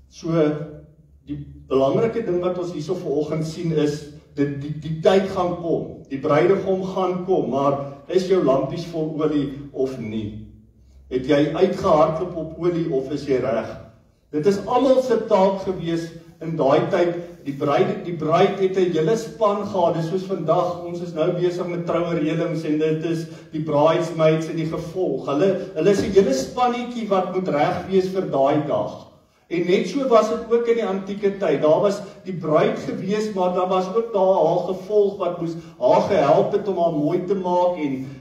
Speaker 1: So die belangrike ding wat ons hierso vanoggend sien is die tyd gaan kom. Die bruidegom gaan kom, maar is jou lampies vol olie of nie? Het jy uitgehardloop op olie of is jy reg? Dit is almal se taak gewees in daai tyd. Die bruid het 'n hele span gehad. Dis soos vandag, ons is nou besig met trouereëlings en dit is die bridesmaids en die gevolg. Hulle is 'n hele spannetjie wat moet reg wees vir daai dag. En net so was dit ook in die antieke tyd. Daar was die bruid gewees, maar daar was ook daar haar gevolg wat moes haar gehelp het om haar mooi te maak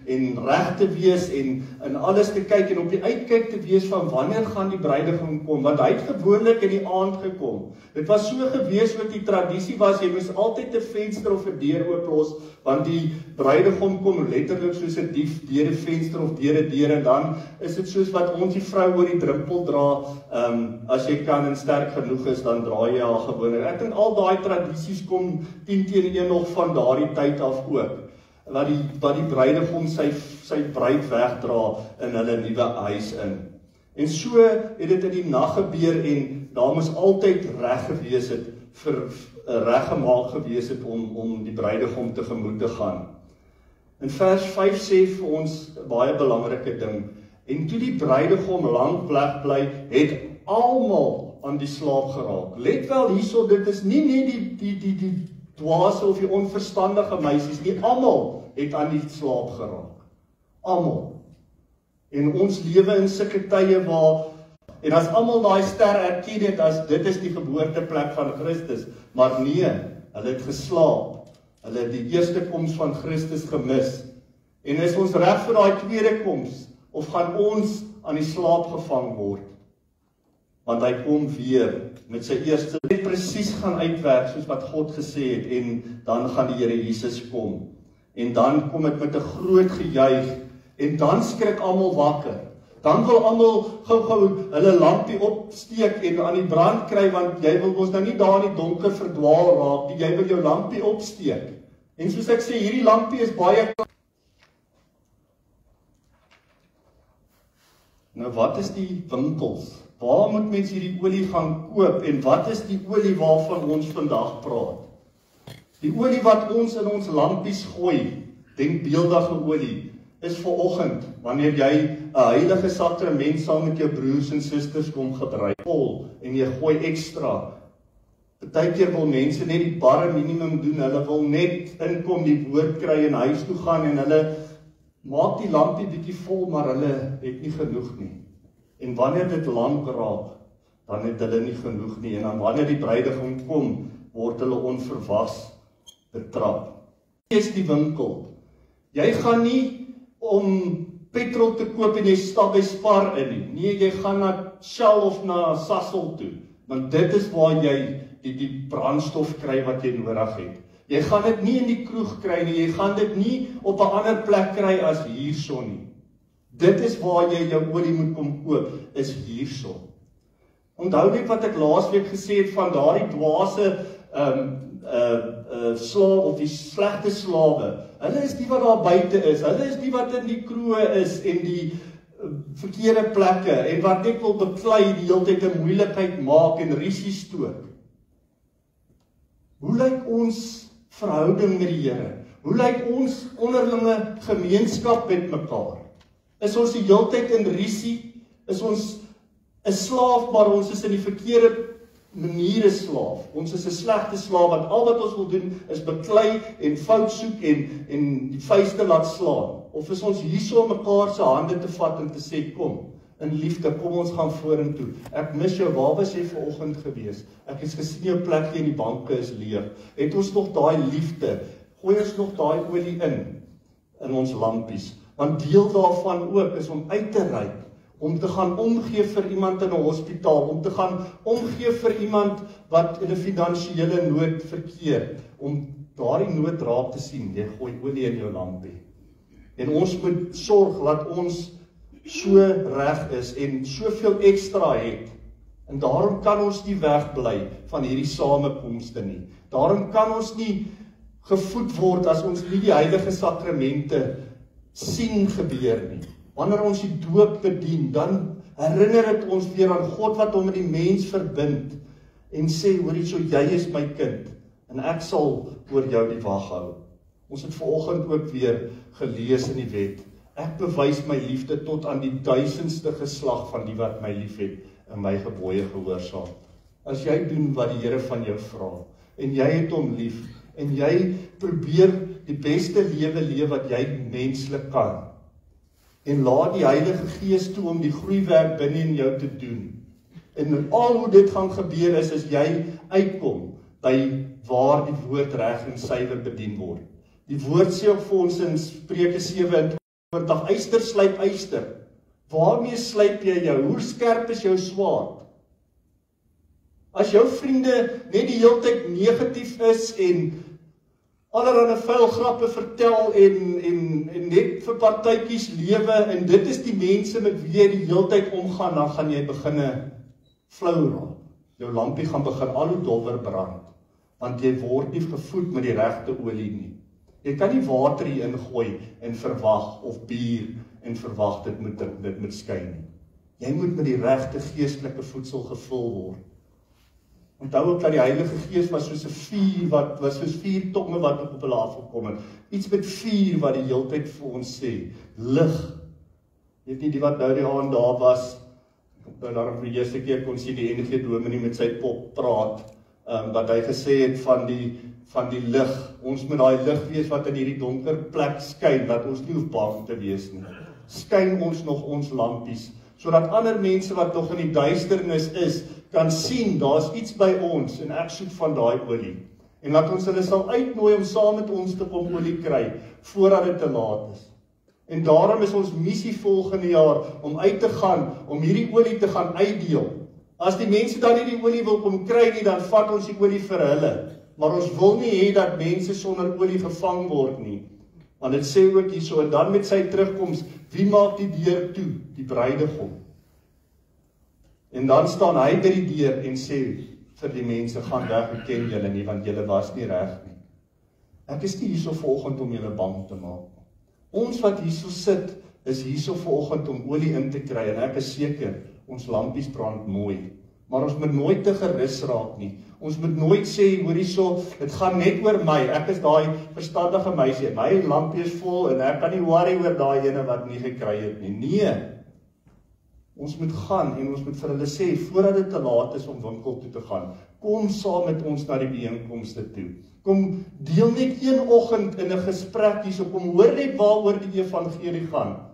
Speaker 1: en reg te wees en alles te kyk en op die uitkyk te wees van wanneer gaan die bruidegom kom, want hy het gewoonlik in die aand gekom. Dit was so gewees ook die tradisie was, jy moes altyd 'n venster of 'n deur ooplos, want die bruidegom kom letterlik soos 'n dief deur 'n venster of deur 'n deur en dan is dit soos wat ons die vrou oor die drempel dra, as jy kan en sterk genoeg is, dan draai jy haar gewoonlik. Ek dink al daai tradisies kom 10-1 nog van daardie tyd af ook. Wat die bruidegom sy bruid wegdra in hulle nuwe huis in. En so het dit in die nag gebeur en daar moes altyd reg gewees het reggemaak gewees het om die bruidegom tegemoet te gaan. In vers 5 sê vir ons 'n baie belangrike ding. En toe die bruidegom lank weg bly, het almal aan die slaap geraak. Let wel hierso, dit is nie net die dwaase of die onverstandige meisies nie, almal het aan die slaap geraak. Almal. En ons lewe in sulke tye waar, en as almal daai ster erken het as dit is die geboorteplek van Christus, maar nee, hulle het geslaap. Hulle het die eerste koms van Christus gemis. En is ons reg vir daai tweede koms, of gaan ons aan die slaap gevang word? Want hy kom weer met sy eerste, net presies gaan uitwerk soos wat God gesê het, en dan gaan die Here Jesus kom. En dan kom dit met 'n groot gejuig, en dan skrik almal wakker. Dan wil almal gou-gou hulle lampie opsteek en aan die brand kry, want jy wil ons nou nie daar in die donker verdwaal raak nie, jy wil jou lampie opsteek. En soos ek sê, hierdie lampie is baie. Nou wat is die winkels? Waar moet mens hierdie olie gaan koop en wat is die olie waarvan ons vandag praat? Die olie wat ons in ons lampies gooi, denkbeeldige olie, is vanoggend wanneer jy 'n heilige sakrament saam met jou broers en susters kom gebruik, vol en jy gooi ekstra. Partykeer wil mense net die bare minimum doen, hulle wil net inkom, die woord kry en huis toe gaan en hulle maak die lampie bietjie vol, maar hulle het nie genoeg nie. En wanneer dit lank raak, dan het hulle nie genoeg nie. En dan wanneer die bruidegom kom, word hulle onverwags betrap. Hier is die winkel. Jy gaan nie om petrol te koop en jy stap by Spar in nie. Nee, jy gaan na Shell of na Sasol toe. Want dit is waar jy die brandstof kry wat jy nodig het. Jy gaan dit nie in die kroeg kry nie, jy gaan dit nie op 'n ander plek kry as hierso nie. Dit is waar jy jou olie moet kom koop, is hierso. Onthou net wat ek laasweek gesê het van daardie dwaase slaaf of die slegte slawe. Hulle is die wat daar buite is, hulle is die wat in die kroe is en die verkeerde plekke en wat net wil beklei die hele tyd 'n moeilikheid maak en rusie stook. Hoe lyk ons verhouding met die Here? Hoe lyk ons onderlinge gemeenskap met mekaar? Is ons die hele tyd in rusie? Is ons 'n slaaf, maar ons is in die verkeerde manier 'n slaaf. Ons is 'n slegte slaaf, want al wat ons wil doen is beklei en fout soek en die vuiste laat slaan. Of is ons hierso om mekaar se hande te vat en te sê, kom, in liefde, kom ons gaan vorentoe. Ek mis jou, waar was jy vanoggend gewees? Ek het gesien jou plek hier in die banke is leeg. Het ons nog daai liefde? Gooi ons nog daai olie in ons lampies? Want deel daarvan ook is om uit te reik, om te gaan omgee vir iemand in 'n hospitaal, om te gaan omgee vir iemand wat in 'n finansiële nood verkeer, om daardie nood raak te sien, jy gooi olie in jou lampie. En ons moet sorg dat ons so reg is en soveel ekstra het. En daarom kan ons nie wegbly van hierdie samekomste nie. Daarom kan ons nie gevoed word as ons nie die heilige sakramente sien gebeur nie. Wanneer ons die doop bedien, dan herinner dit ons weer aan God wat hom met die mens verbind en sê, hoorie, so jy is my kind en ek sal oor jou die wag hou. Ons het vanoggend ook weer gelees in die wet. Ek bewys my liefde tot aan die 1000ste geslag van die wat my lief het en my gebooie gehoorsaam. As jy doen wat die Here van jou vra en jy het hom lief en jy probeer die beste lewe wat jy menslik kan en laat die Heilige Gees toe om die groeiwerk binne in jou te doen. En al hoe dit gaan gebeur is as jy uitkom by waar die woord reg en suiwer bedien word. Die woord sê ook vir ons in Spreuke 27, yster slyp yster. Waarmee slyp jy jou? Hoe skerp is jou swaard? As jou vriende net die hele tyd negatief is en allerhande vuil grappe vertel en net vir partytjies lewe en dit is die mense met wie jy die hele tyd omgaan, dan gaan jy beginne flou raak. Jou lampie gaan begin al hoe dowwer brand, want jy word nie gevoed met die regte olie nie. Jy kan nie water hier ingooi en verwag of bier en verwag dit moet skyn nie. Jy moet met die regte geestelike voedsel gevul word. Onthou ook dat die Heilige Gees was soos 'n vuur was soos 4 tonge wat op hulle afgekom het. Iets met vuur wat die hele tyd vir ons sê, lig. Weet nie die wat nou die aand daar was, nou daarom vir die eerste keer kon sien die NG Dominee met sy pop praat, wat hy gesê het van die lig. Ons moet daai lig wees wat in hierdie donker plek skyn, dat ons nie hoef bang te wees nie. Skyn ons nog ons lampies, sodat ander mense wat nog in die duisternis is, kan sien, daar's iets by ons, en ek soek van daai olie. En laat ons hulle sal uitnooi om saam met ons te kom olie kry, voordat dit te laat is. En daarom is ons missie volgende jaar, om uit te gaan, om hierdie olie te gaan uitdeel. As die mense dan nie die olie wil kom kry nie, dan vat ons die olie vir hulle. Maar ons wil nie hê dat mense sonder olie gevang word nie. Want dit sê ook hierso, en dan met sy terugkoms, wie maak die deur toe? Die bruidegom. En dan staan hy by die deur en sê vir die mense, gaan weg, ek ken julle nie, want julle was nie reg nie. Ek is nie hierso vanoggend om julle bang te maak. Ons wat hierso sit, is hierso vanoggend om olie in te kry, en ek is seker, ons lampies brand mooi. Maar ons moet nooit te gerus raak nie. Ons moet nooit sê, hoor hierso, dit gaan net oor my, ek is daai verstandige meisie, my lampie is vol, en ek kan nie worry oor daai ene wat nie gekry het nie. Nee, ons moet gaan, en ons moet vir hulle sê, voordat dit te laat is om winkel toe te gaan, kom saam met ons na die bijeenkomste toe. Kom deel net een oggend in 'n gesprek hierso, kom hoor net waaroor die evangelie gaan.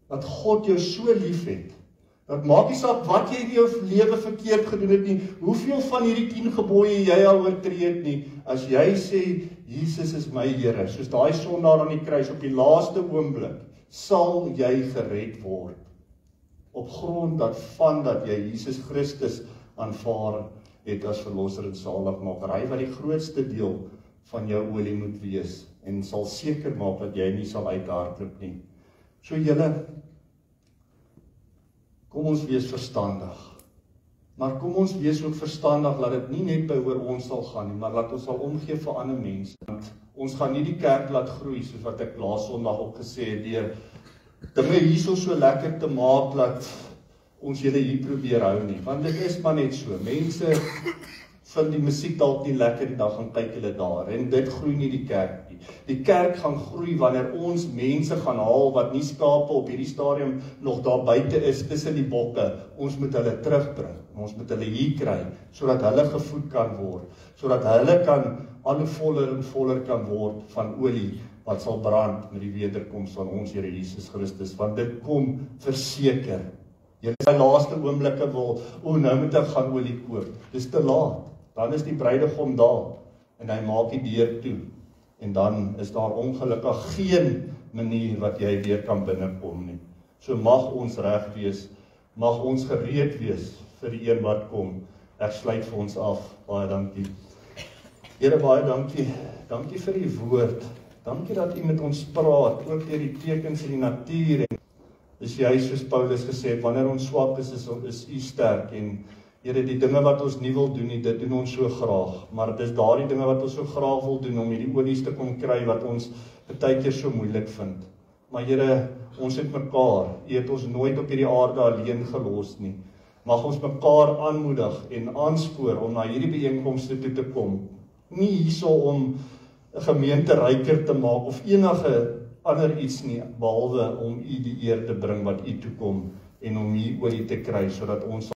Speaker 1: Dat God jou so lief het. Dat maak nie saak wat jy in jou lewe verkeerd gedoen het nie, hoeveel van hierdie 10 gebooie jy al oortree het nie, as jy sê, Jesus is my Here, soos daai sondaar aan die kruis, op die laaste oomblik, sal jy gered word. Op grond dat jy Jesus Christus aanvaar het as verlosser en saligmaker. Hy wat die grootste deel van jou olie moet wees, en sal seker maak dat jy nie sal uithardloop nie. So julle, kom ons wees verstandig. Maar kom ons wees ook verstandig, dat dit nie net by oor ons sal gaan nie, maar dat ons sal omgee vir ander mense. Want ons gaan nie die kerk laat groei, soos wat ek laas Sondag ook gesê het, deur dinge hierso so lekker te maak, dat ons julle hier probeer hou nie. Want dit is maar net so, mense vind die musiek dalk nie lekker, dan gaan kyk hulle daar, en dit groei nie die kerk nie. Die kerk gaan groei wanneer ons mense gaan haal, wat nie skape op hierdie stadium nog daar buite is, tussen die bokke, ons moet hulle terugbring, ons moet hulle hier kry, sodat hulle gevoed kan word, sodat hulle kan al hoe voller en voller kan word van olie, wat sal brand met die wederkoms van ons Here Jesus Christus, want dit kom verseker. Jy in die laaste oomblikke wil, nou moet ek gaan olie koop, dis te laat, dan is die bruidegom daar, en hy maak die deur toe, en dan is daar ongelukkig geen manier wat jy weer kan binnekom nie. So mag ons reg wees, mag ons gereed wees vir die een wat kom. Ek sluit vir ons af. Baie dankie. Here, baie dankie. Dankie vir die woord. Dankie dat U met ons praat, ook deur die tekens in die natuur. En dis juist soos Paulus gesê het, wanneer ons swak is U sterk. En Here, die dinge wat ons nie wil doen nie, dit doen ons so graag. Maar dis daardie dinge wat ons so graag wil doen, om hierdie olies te kom kry, wat ons baie keer so moeilik vind. Maar Here, ons het mekaar. U het ons nooit op hierdie aarde alleen gelos nie. Mag ons mekaar aanmoedig en aanspoor om na hierdie byeenkomste toe te kom. Nie hierso om 'n gemeente ryker te maak of enige ander iets nie, behalwe om U die eer te bring wat U toe kom en om hier olie te kry, sodat ons